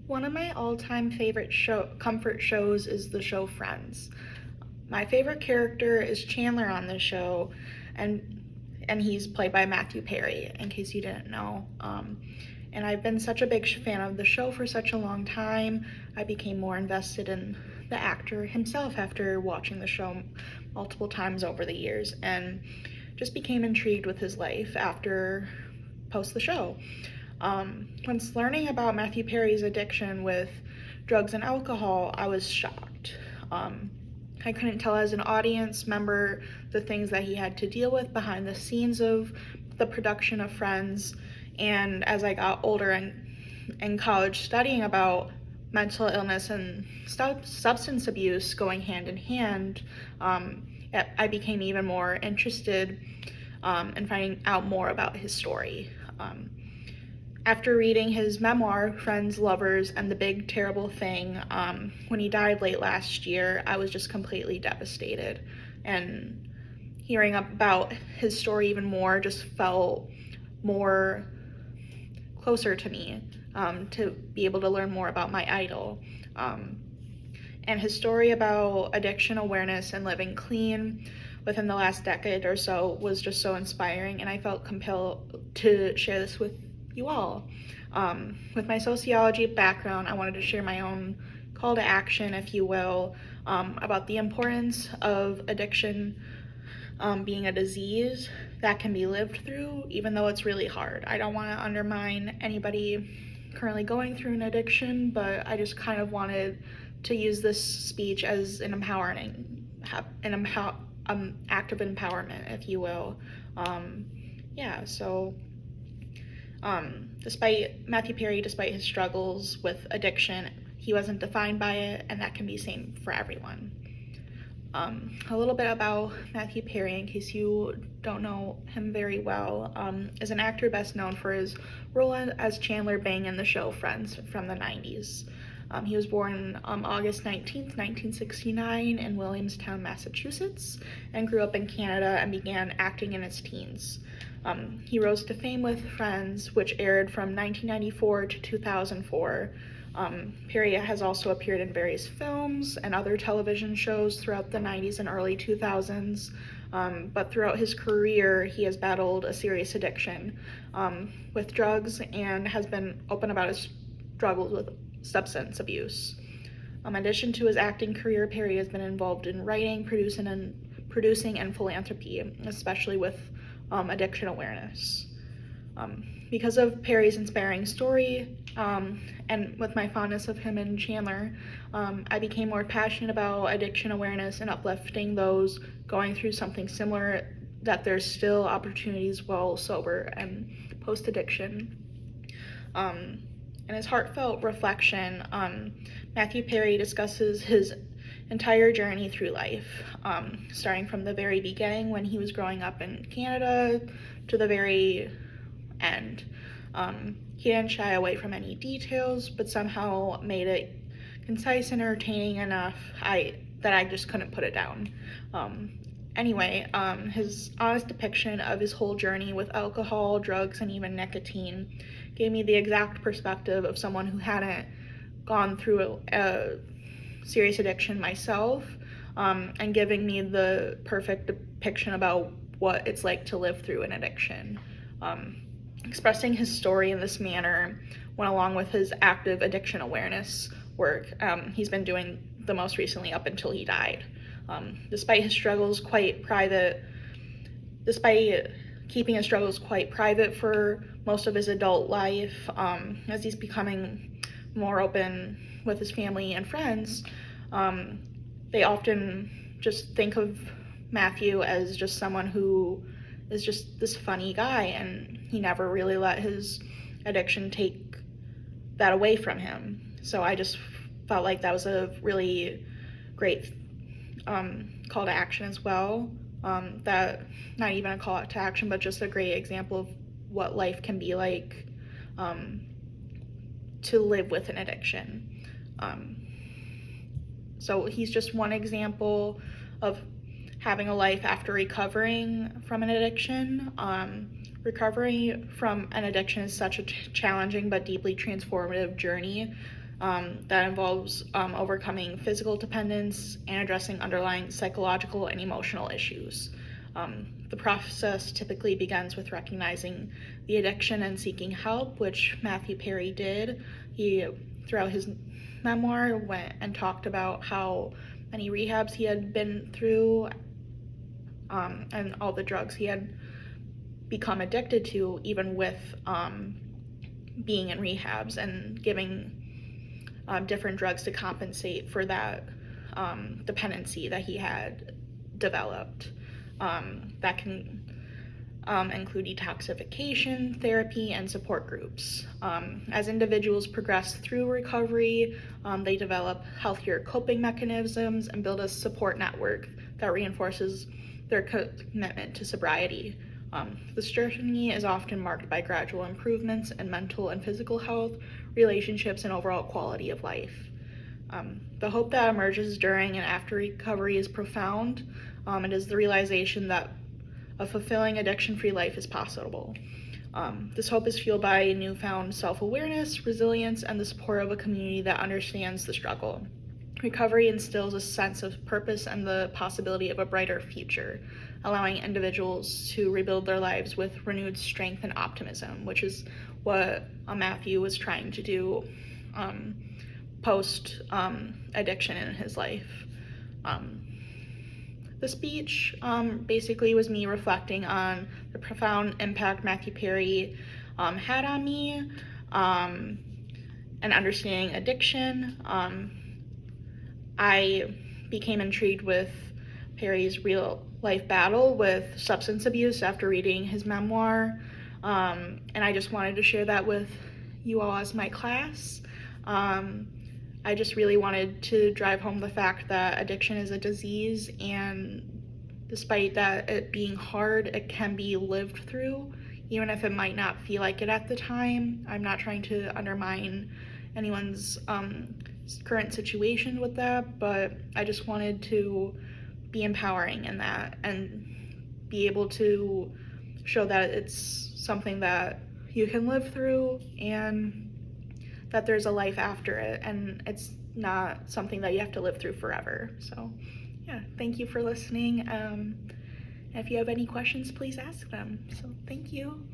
One of my all-time favorite comfort shows is the show Friends. My favorite character is Chandler on the show, and he's played by Matthew Perry, in case you didn't know. And I've been such a big fan of the show for such a long time. I became more invested in the actor himself after watching the show multiple times over the years, and just became intrigued with his life after post the show. Once learning about Matthew Perry's addiction with drugs and alcohol, I was shocked. I couldn't tell as an audience member the things that he had to deal with behind the scenes of the production of Friends. And as I got older and in college studying about mental illness and substance abuse going hand in hand, I became even more interested in finding out more about his story. After reading his memoir, Friends, Lovers, and the Big Terrible Thing, when he died late last year, I was just completely devastated. And hearing about his story even more just felt more closer to me, to be able to learn more about my idol. And his story about addiction awareness and living clean within the last decade or so was just so inspiring, and I felt compelled to share this with you all. With my sociology background, I wanted to share my own call to action, if you will, about the importance of addiction being a disease that can be lived through, even though it's really hard. I don't want to undermine anybody currently going through an addiction, but I just kind of wanted to use this speech as an act of empowerment, if you will. Despite Matthew Perry, despite his struggles with addiction, he wasn't defined by it, and that can be same for everyone. A little bit about Matthew Perry, in case you don't know him very well, is an actor best known for his role as Chandler Bing in the show Friends from the 90s. He was born August 19th, 1969 in Williamstown, Massachusetts, and grew up in Canada and began acting in his teens. He rose to fame with Friends, which aired from 1994 to 2004. Perry has also appeared in various films and other television shows throughout the 90s and early 2000s, but throughout his career, he has battled a serious addiction with drugs and has been open about his struggles with substance abuse. In addition to his acting career, Perry has been involved in writing, producing, and philanthropy, especially with addiction awareness. Because of Perry's inspiring story, and with my fondness of him and Chandler, I became more passionate about addiction awareness and uplifting those going through something similar, that there's still opportunities while sober and post-addiction. In his heartfelt reflection, Matthew Perry discusses his entire journey through life, starting from the very beginning when he was growing up in Canada to the very end. He didn't shy away from any details, but somehow made it concise and entertaining enough that I just couldn't put it down. His honest depiction of his whole journey with alcohol, drugs, and even nicotine gave me the exact perspective of someone who hadn't gone through a serious addiction myself, and giving me the perfect depiction about what it's like to live through an addiction. Expressing his story in this manner went along with his active addiction awareness work he's been doing the most recently up until he died. Despite keeping his struggles quite private for most of his adult life, as he's becoming more open with his family and friends, they often just think of Matthew as just someone who is just this funny guy, and he never really let his addiction take that away from him. So I just felt like that was a really great call to action as well. That not even a call to action, but just a great example of what life can be like to live with an addiction. So he's just one example of having a life after recovering from an addiction. Recovery from an addiction is such a challenging but deeply transformative journey that involves overcoming physical dependence and addressing underlying psychological and emotional issues. The process typically begins with recognizing the addiction and seeking help, which Matthew Perry did. He, throughout his memoir, went and talked about how many rehabs he had been through, and all the drugs he had become addicted to, even with being in rehabs, and giving different drugs to compensate for that dependency that he had developed. That can include detoxification, therapy, and support groups. As individuals progress through recovery, they develop healthier coping mechanisms and build a support network that reinforces their commitment to sobriety. This journey is often marked by gradual improvements in mental and physical health, relationships, and overall quality of life. The hope that emerges during and after recovery is profound. It is the realization that a fulfilling addiction-free life is possible. This hope is fueled by newfound self-awareness, resilience, and the support of a community that understands the struggle. Recovery instills a sense of purpose and the possibility of a brighter future, allowing individuals to rebuild their lives with renewed strength and optimism, which is what Matthew was trying to do post addiction in his life. The speech basically was me reflecting on the profound impact Matthew Perry had on me, and understanding addiction. I became intrigued with Perry's real life battle with substance abuse after reading his memoir, and I just wanted to share that with you all as my class. I just really wanted to drive home the fact that addiction is a disease, and despite that it being hard, it can be lived through, even if it might not feel like it at the time. I'm not trying to undermine anyone's current situation with that, but I just wanted to be empowering in that and be able to show that it's something that you can live through and that there's a life after it, and it's not something that you have to live through forever. So yeah, thank you for listening. If you have any questions, please ask them. So thank you.